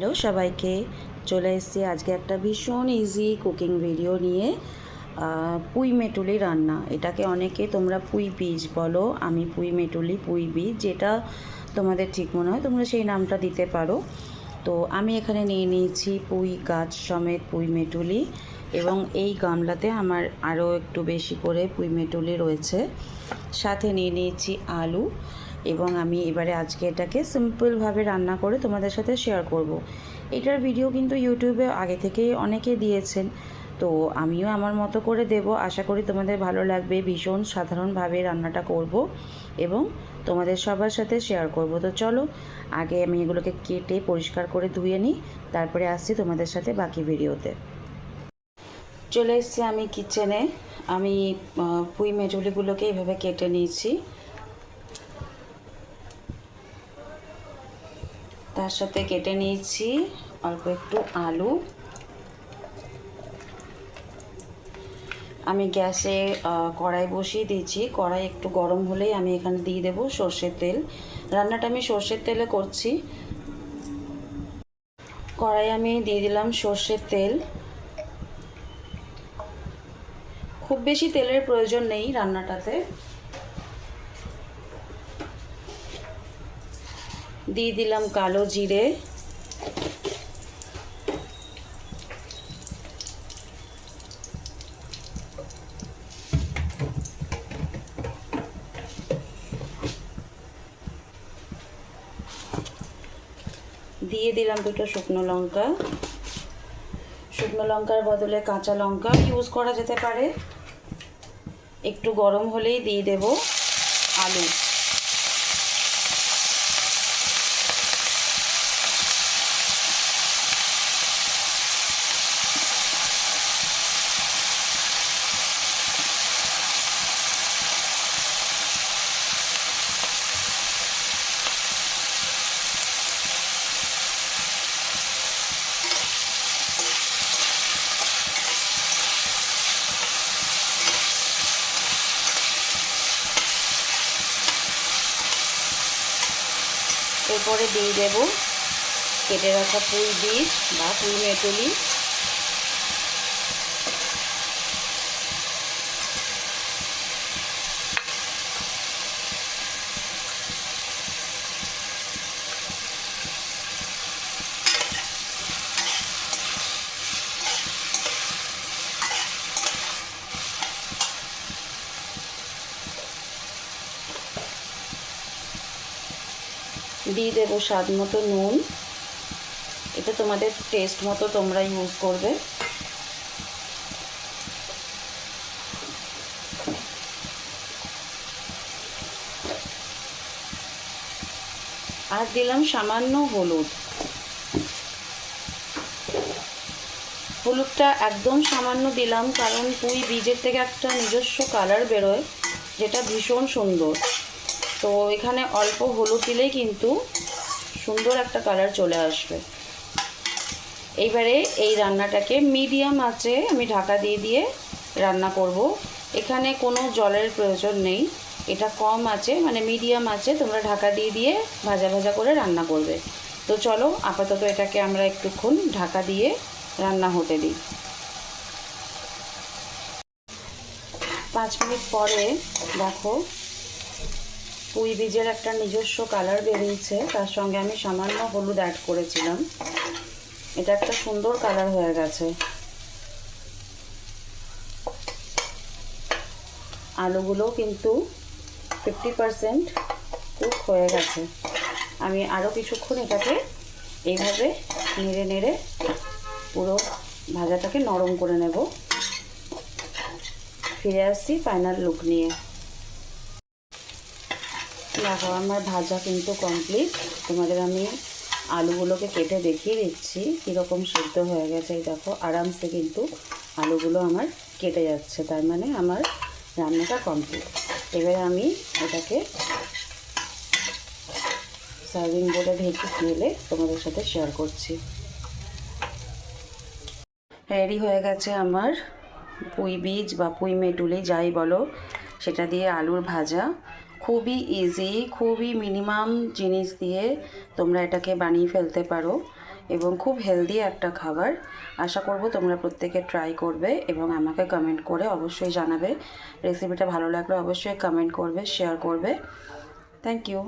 Hello সবাইকে, চলে এসেছি আজকে একটা ভীষণ ইজি কুকিং ভিডিও নিয়ে। পুঁই মেটুলি রান্না, এটাকে অনেকে তোমরা পুঁই বীজ বলো, আমি পুঁই মেটুলি পুঁই বীজ, যেটা তোমাদের ঠিক মনে হয় তোমরা সেই নামটা দিতে পারো। তো আমি এখানে নিয়ে নিয়েছি পুঁই গাছ সমেত পুঁই মেটুলি, এবং এই গামলাতে আমার আরও একটু বেশি করে পুঁই মেটুলি রয়েছে। সাথে নিয়ে নিয়েছি আলু, এবং আমি এবারে আজকে এটাকে সিম্পলভাবে রান্না করে তোমাদের সাথে শেয়ার করব। এটার ভিডিও কিন্তু ইউটিউবে আগে থেকেই অনেকে দিয়েছেন, তো আমিও আমার মতো করে দেব। আশা করি তোমাদের ভালো লাগবে। ভীষণ সাধারণভাবে রান্নাটা করব এবং তোমাদের সবার সাথে শেয়ার করব। তো চলো, আগে আমি এগুলোকে কেটে পরিষ্কার করে ধুয়ে নিই, তারপরে আসছি তোমাদের সাথে বাকি ভিডিওতে। চলে এসেছি আমি কিচেনে। আমি পুঁই মেটুলিগুলোকে এইভাবে কেটে নিয়েছি। তার সাথে কেটে নিয়েছি অল্প একটু আলু। আমি গ্যাসে কড়াই বসিয়ে দিয়েছি। কড়াই একটু গরম হলেই আমি এখানে দিয়ে দেবো সর্ষের তেল। রান্নাটা আমি সর্ষের তেলে করছি। কড়াই আমি দিয়ে দিলাম সর্ষের তেল। খুব বেশি তেলের প্রয়োজন নেই রান্নাটাতে। দিয়ে দিলাম কালো জিরে, দিয়ে দিলাম দুটো শুকনো লঙ্কা। শুকনো লঙ্কার বদলে কাঁচা লঙ্কা ইউজ করা যেতে পারে। একটু গরম হলেই দিয়ে দেব আলু। এরপরে দিয়ে দেব কেটে রাখা পুঁই বীজ বা পুঁই মেটুলি। দিয়ে দেবো স্বাদ মতো নুন। এটা তোমাদের টেস্ট মতো তোমরা ইউজ করবে। আর দিলাম সামান্য হলুদ। হলুদটা একদম সামান্য দিলাম, কারণ পুঁই বীজের থেকে একটা নিজস্ব কালার বেরোয়, যেটা ভীষণ সুন্দর। তো এখানে অল্প হলুদ দিলেই কিন্তু সুন্দর একটা কালার চলে আসবে। এইবারে এই রান্নাটাকে মিডিয়াম আঁচে আমি ঢাকা দিয়ে দিয়ে রান্না করব। এখানে কোনো জলের প্রয়োজন নেই। এটা কম আছে, মানে মিডিয়াম আছে, তোমরা ঢাকা দিয়ে দিয়ে ভাজা ভাজা করে রান্না করবে। তো চলো, আপাতত এটাকে আমরা একটুক্ষণ ঢাকা দিয়ে রান্না হতে দিই। 5 মিনিট পরে দেখো পুঁই বীজের একটা নিজস্ব কালার বেরিয়েছে। তার সঙ্গে আমি সামান্য হলুদ অ্যাড করেছিলাম। এটা একটা সুন্দর কালার হয়ে গেছে। আলুগুলো কিন্তু 50% কুক হয়ে গেছে। আমি আরও কিছুক্ষণ এটাকে এইভাবে নেড়ে নেড়ে পুরো ভাজাটাকে নরম করে নেব। ফিরে আসছি ফাইনাল লুক নিয়ে। দেখো আমার ভাজা কিন্তু কমপ্লিট। তোমাদের আমি আলুগুলোকে কেটে দেখিয়ে দিচ্ছি কীরকম সিদ্ধ হয়ে গেছে। এই দেখো আরামসে কিন্তু আলুগুলো আমার কেটে যাচ্ছে, তার মানে আমার রান্নাটা কমপ্লিট। এবারে আমি এটাকে সার্ভিং বোর্ডে ঢেকে ঢেলে তোমাদের সাথে শেয়ার করছি। রেডি হয়ে গেছে আমার পুঁই বীজ বা পুঁই মেটুলি যাই বলো, সেটা দিয়ে আলুর ভাজা। খুবই ইজি, খুবই মিনিমাম জিনিস দিয়ে তোমরা এটাকে বানিয়ে ফেলতে পারো এবং খুব হেলদি একটা খাবার। আশা করব তোমরা প্রত্যেকে ট্রাই করবে এবং আমাকে কমেন্ট করে অবশ্যই জানাবে। রেসিপিটা ভালো লাগলে অবশ্যই কমেন্ট করবে, শেয়ার করবে। Thank you.